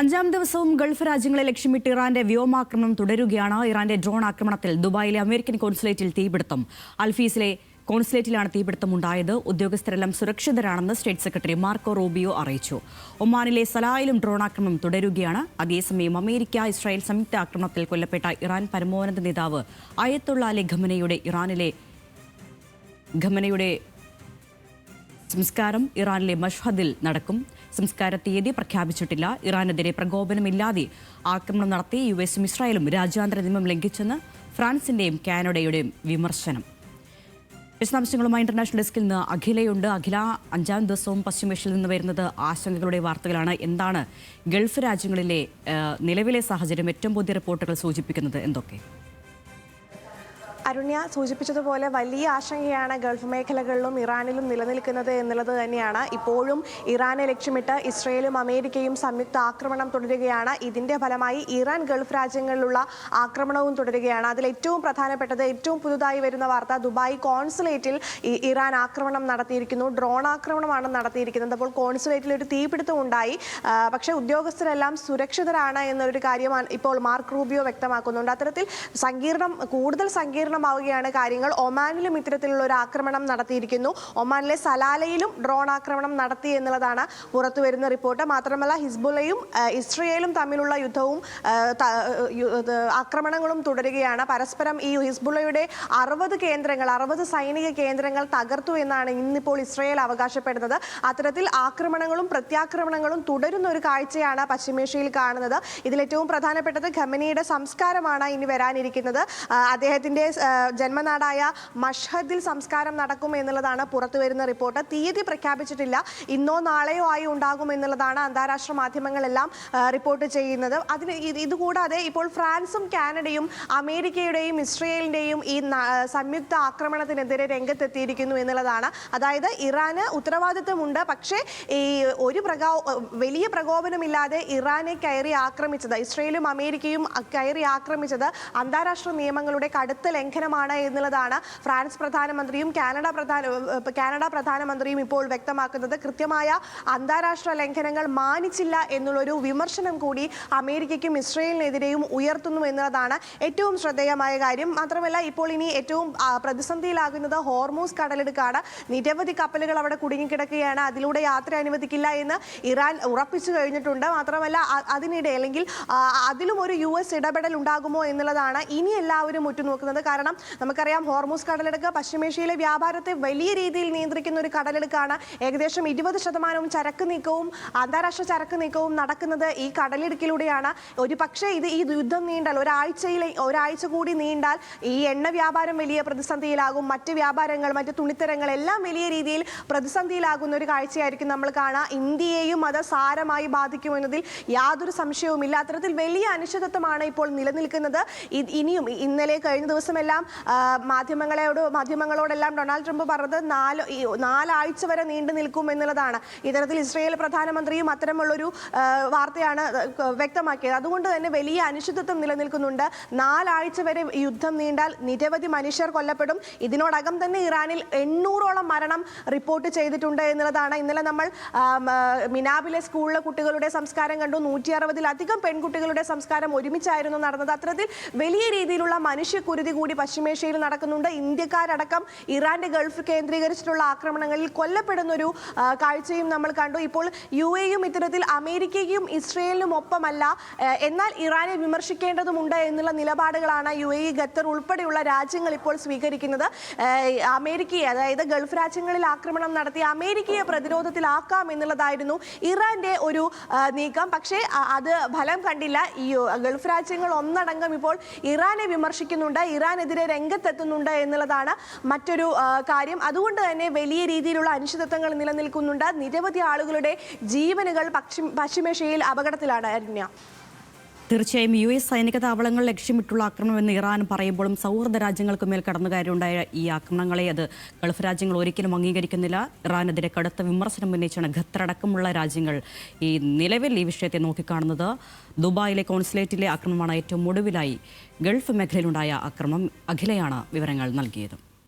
അഞ്ചാം ദിവസവും ഗൾഫ് രാജ്യങ്ങളെ ലക്ഷ്യമിട്ട് ഇറാന്റെ വ്യോമാക്രമണം തുടരുകയാണ്. ഇറാന്റെ ഡ്രോൺ ആക്രമണത്തിൽ ദുബായിലെ അമേരിക്കൻ കോൺസുലേറ്റിൽ തീപിടുത്തം. അൽഫീസിലെ കോൺസുലേറ്റിലാണ് തീപിടുത്തമുണ്ടായത്. ഉദ്യോഗസ്ഥരെല്ലാം സുരക്ഷിതരാണെന്ന് സ്റ്റേറ്റ് സെക്രട്ടറി മാർക്കോ റൂബിയോ അറിയിച്ചു. ഒമാനിലെ സലായിലും ഡ്രോൺ ആക്രമണം തുടരുകയാണ്. അതേസമയം അമേരിക്ക ഇസ്രായേൽ സംയുക്ത ആക്രമണത്തിൽ കൊല്ലപ്പെട്ട ഇറാൻ പരമോന്നത നേതാവ് അയത്തുള്ള അലി ഖമനയുടെ സംസ്കാരം ഇറാനിലെ മഷ്ഹദിൽ നടക്കും. സംസ്കാര തീയതി പ്രഖ്യാപിച്ചിട്ടില്ല. ഇറാനെതിരെ പ്രകോപനമില്ലാതെ ആക്രമണം നടത്തി യുഎസും ഇസ്രായേലും രാജ്യാന്തര നിയമം ലംഘിച്ചെന്ന് ഫ്രാൻസിന്റെയും കാനഡയുടെയും വിമർശനം. വിശദാംശങ്ങളുമായി ഇന്റർനാഷണൽ ഡെസ്കിൽ നിന്ന് അഖിലയുണ്ട്. അഖില, അഞ്ചാം ദിവസവും പശ്ചിമേഷ്യയിൽ നിന്ന് വരുന്നത് ആശങ്കകളുടെ വാർത്തകളാണ്. എന്താണ് ഗൾഫ് രാജ്യങ്ങളിലെ നിലവിലെ സാഹചര്യം? ഏറ്റവും പുതിയ റിപ്പോർട്ടുകൾ സൂചിപ്പിക്കുന്നത് എന്തൊക്കെ? അരുണ്യ സൂചിപ്പിച്ചതുപോലെ വലിയ ആശങ്കയാണ് ഗൾഫ് മേഖലകളിലും ഇറാനിലും നിലനിൽക്കുന്നത് എന്നുള്ളത് തന്നെയാണ്. ഇപ്പോഴും ഇറാനെ ലക്ഷ്യമിട്ട് ഇസ്രയേലും അമേരിക്കയും സംയുക്ത ആക്രമണം തുടരുകയാണ്. ഇതിന്റെ ഫലമായി ഇറാൻ ഗൾഫ് രാജ്യങ്ങളിലുള്ള ആക്രമണവും തുടരുകയാണ്. അതിൽ ഏറ്റവും പ്രധാനപ്പെട്ടത്, ഏറ്റവും പുതുതായി വരുന്ന വാർത്ത, ദുബായ് കോൺസുലേറ്റിൽ ഇറാൻ ആക്രമണം നടത്തിയിരിക്കുന്നു. ഡ്രോൺ ആക്രമണമാണ് നടത്തിയിരിക്കുന്നത്. അപ്പോൾ കോൺസുലേറ്റിൽ ഒരു തീപിടുത്തം ഉണ്ടായി. പക്ഷേ ഉദ്യോഗസ്ഥരെല്ലാം സുരക്ഷിതരാണ് എന്നൊരു കാര്യമാണ് ഇപ്പോൾ മാർക്ക് റൂബിയോ വ്യക്തമാക്കുന്നുണ്ട്. അത്തരത്തിൽ കൂടുതൽ സങ്കീർണമാവുകയാണ് കാര്യങ്ങൾ. ഒമാനിലും ഇത്തരത്തിലുള്ള ഒരു ആക്രമണം നടത്തിയിരിക്കുന്നു. ഒമാനിലെ സലാലയിലും ഡ്രോൺ ആക്രമണം നടത്തി എന്നുള്ളതാണ് പുറത്തുവരുന്ന റിപ്പോർട്ട്. മാത്രമല്ല ഹിസ്ബുള്ളയും ഇസ്രയേലും തമ്മിലുള്ള യുദ്ധവും ആക്രമണങ്ങളും തുടരുകയാണ്. പരസ്പരം ഈ ഹിസ്ബുള്ളയുടെ 60 സൈനിക കേന്ദ്രങ്ങൾ തകർത്തു എന്നാണ് ഇന്നിപ്പോൾ ഇസ്രയേൽ അവകാശപ്പെടുന്നത്. അത്തരത്തിൽ ആക്രമണങ്ങളും പ്രത്യാക്രമണങ്ങളും തുടരുന്ന ഒരു കാഴ്ചയാണ് പശ്ചിമേഷ്യയിൽ കാണുന്നത്. ഇതിലേറ്റവും പ്രധാനപ്പെട്ടത് ഖമനിയുടെ സംസ്കാരമാണ് ഇനി വരാനിരിക്കുന്നത്. അദ്ദേഹത്തിന്റെ ജന്മനാടായ മഷ്ഹദിൽ സംസ്കാരം നടക്കും എന്നുള്ളതാണ് പുറത്തുവരുന്ന റിപ്പോർട്ട്. തീയതി പ്രഖ്യാപിച്ചിട്ടില്ല. ഇന്നോ നാളെയോ ആയി ഉണ്ടാകും എന്നുള്ളതാണ് അന്താരാഷ്ട്ര മാധ്യമങ്ങളെല്ലാം റിപ്പോർട്ട് ചെയ്യുന്നത്. ഇതുകൂടാതെ ഇപ്പോൾ ഫ്രാൻസും കാനഡയും അമേരിക്കയുടെയും ഇസ്രയേലിന്റെയും ഈ സംയുക്ത ആക്രമണത്തിനെതിരെ രംഗത്തെത്തിയിരിക്കുന്നു എന്നുള്ളതാണ്. അതായത് ഇറാന് ഉത്തരവാദിത്വമുണ്ട്, പക്ഷേ ഈ വലിയ പ്രകോപനമില്ലാതെ ഇറാനെ കയറി ആക്രമിച്ചത്, ഇസ്രയേലും അമേരിക്കയും കയറി ആക്രമിച്ചത് അന്താരാഷ്ട്ര നിയമങ്ങളുടെ കടുത്ത ലംഘനമാണ് എന്നുള്ളതാണ് ഫ്രാൻസ് പ്രധാനമന്ത്രിയും കാനഡ പ്രധാനമന്ത്രിയും ഇപ്പോൾ വ്യക്തമാക്കുന്നത്. കൃത്യമായ അന്താരാഷ്ട്ര ലംഘനങ്ങൾ മാനിച്ചില്ല എന്നുള്ളൊരു വിമർശനം കൂടി അമേരിക്കയ്ക്കും ഇസ്രയേലിനെതിരെയും ഉയർത്തുന്നു എന്നുള്ളതാണ് ഏറ്റവും ശ്രദ്ധേയമായ കാര്യം. മാത്രമല്ല ഇപ്പോൾ ഇനി ഏറ്റവും പ്രതിസന്ധിയിലാകുന്നത് ഹോർമൂസ് കടലിടുക്കാണ്. നിരവധി കപ്പലുകൾ അവിടെ കുടുങ്ങിക്കിടക്കുകയാണ്. അതിലൂടെ യാത്ര അനുവദിക്കില്ല എന്ന് ഇറാൻ ഉറപ്പിച്ചു കഴിഞ്ഞിട്ടുണ്ട്. മാത്രമല്ല അതിനിടെ അല്ലെങ്കിൽ അതിലും ഒരു US ഇടപെടൽ ഉണ്ടാകുമോ എന്നുള്ളതാണ് ഇനി എല്ലാവരും ഉറ്റുനോക്കുന്നത്. കാരണം നമുക്കറിയാം, ഹോർമൂസ് കടലിടുക്ക് പശ്ചിമേഷ്യയിലെ വ്യാപാരത്തെ വലിയ രീതിയിൽ നിയന്ത്രിക്കുന്ന ഒരു കടലിടുക്കാണ്. ഏകദേശം 20% ചരക്ക് നീക്കവും അന്താരാഷ്ട്ര ചരക്ക് നീക്കവും നടക്കുന്നത് ഈ കടലിടുക്കിലൂടെയാണ്. ഒരു പക്ഷേ ഈ യുദ്ധം നീണ്ടാൽ, ഒരാഴ്ച കൂടി നീണ്ടാൽ ഈ എണ്ണ വ്യാപാരം വലിയ പ്രതിസന്ധിയിലാകും. മറ്റ് വ്യാപാരങ്ങൾ, മറ്റ് തുണിത്തരങ്ങൾ എല്ലാം വലിയ രീതിയിൽ പ്രതിസന്ധിയിലാകുന്ന ഒരു കാഴ്ചയായിരിക്കും നമ്മൾ കാണുക. ഇന്ത്യയെയും അത് സാരമായി ബാധിക്കുമെന്നതിൽ യാതൊരു സംശയവുമില്ല. അത്തരത്തിൽ വലിയ അനിശ്ചിതത്വമാണ് ഇപ്പോൾ നിലനിൽക്കുന്നത്. ഇനിയും കഴിഞ്ഞ ദിവസമെല്ലാം മാധ്യമങ്ങളോടെല്ലാം ഡൊണാൾഡ് ട്രംപ് പറഞ്ഞത് 4 ആഴ്ച വരെ നീണ്ടു നിൽക്കും എന്നുള്ളതാണ്. ഇത്തരത്തിൽ ഇസ്രയേൽ പ്രധാനമന്ത്രിയും അത്തരമുള്ളൊരു വാർത്തയാണ് വ്യക്തമാക്കിയത്. അതുകൊണ്ട് തന്നെ വലിയ അനിശ്ചിതത്വം നിലനിൽക്കുന്നുണ്ട്. 4 ആഴ്ച വരെ യുദ്ധം നീണ്ടാൽ നിരവധി മനുഷ്യർ കൊല്ലപ്പെടും. ഇതിനോടകം തന്നെ ഇറാനിൽ 800ഓളം മരണം റിപ്പോർട്ട് ചെയ്തിട്ടുണ്ട് എന്നുള്ളതാണ്. ഇന്നലെ നമ്മൾ മിനാബിലെ സ്കൂളിലെ കുട്ടികളുടെ സംസ്കാരം കണ്ടു. 160-ലധികം പെൺകുട്ടികളുടെ സംസ്കാരം ഒരുമിച്ചായിരുന്നു നടന്നത്. അത്തരത്തിൽ വലിയ രീതിയിലുള്ള മനുഷ്യക്കുരുതി കൂടി പശ്ചിമേഷ്യയിൽ നടക്കുന്നുണ്ട്. ഇന്ത്യക്കാരടക്കം ഇറാന്റെ ഗൾഫ് കേന്ദ്രീകരിച്ചിട്ടുള്ള ആക്രമണങ്ങളിൽ കൊല്ലപ്പെടുന്ന ഒരു കാഴ്ചയും നമ്മൾ കണ്ടു. ഇപ്പോൾ UAEയും ഇത്തരത്തിൽ അമേരിക്കയ്ക്കും ഇസ്രയേലിനും ഒപ്പമല്ല, എന്നാൽ ഇറാനെ വിമർശിക്കേണ്ടതുണ്ട് എന്നുള്ള നിലപാടുകളാണ് UAE, ഖത്തർ ഉൾപ്പെടെയുള്ള രാജ്യങ്ങൾ ഇപ്പോൾ സ്വീകരിക്കുന്നത്. അമേരിക്കയെ, അതായത് ഗൾഫ് രാജ്യങ്ങളിൽ ആക്രമണം നടത്തി അമേരിക്കയെ പ്രതിരോധത്തിലാക്കാം എന്നുള്ളതായിരുന്നു ഇറാന്റെ ഒരു നീക്കം. പക്ഷേ അത് ഫലം കണ്ടില്ല. ഈ ഗൾഫ് രാജ്യങ്ങൾ ഒന്നടങ്കം ഇപ്പോൾ ഇറാനെ വിമർശിക്കുന്നുണ്ട്, ഇറാനെതിരെ രംഗത്തെത്തുന്നുണ്ട് എന്നുള്ളതാണ് മറ്റൊരു കാര്യം. അതുകൊണ്ട് തന്നെ വലിയ രീതിയിലുള്ള അനിശ്ചിതത്വങ്ങൾ നിലനിൽക്കുന്നുണ്ട്. നിരവധി ആളുകളുടെ ജീവനുകൾ പശ്ചിമേഷ്യയിൽ അപകടത്തിലാണ്. അരുണ്യ, തീർച്ചയായും US സൈനിക താവളങ്ങൾ ലക്ഷ്യമിട്ടുള്ള ആക്രമണമെന്ന് ഇറാൻ പറയുമ്പോഴും സൗഹൃദ രാജ്യങ്ങൾക്ക് മേൽ കടന്നുകയറിയുണ്ടായ ഈ ആക്രമണങ്ങളെ അത് ഗൾഫ് രാജ്യങ്ങൾ ഒരിക്കലും അംഗീകരിക്കുന്നില്ല. ഇറാനെതിരെ കടുത്ത വിമർശനം ഉന്നയിച്ചാണ് ഖത്തർ അടക്കമുള്ള രാജ്യങ്ങൾ ഈ നിലവിൽ ഈ വിഷയത്തെ നോക്കിക്കാണുന്നത്. ദുബായിലെ കോൺസുലേറ്റിലെ ആക്രമണമാണ് ഏറ്റവും ഒടുവിലായി ഗൾഫ് മേഖലയിലുണ്ടായ ആക്രമണം. അഖിലയാണ് വിവരങ്ങൾ നൽകിയത്.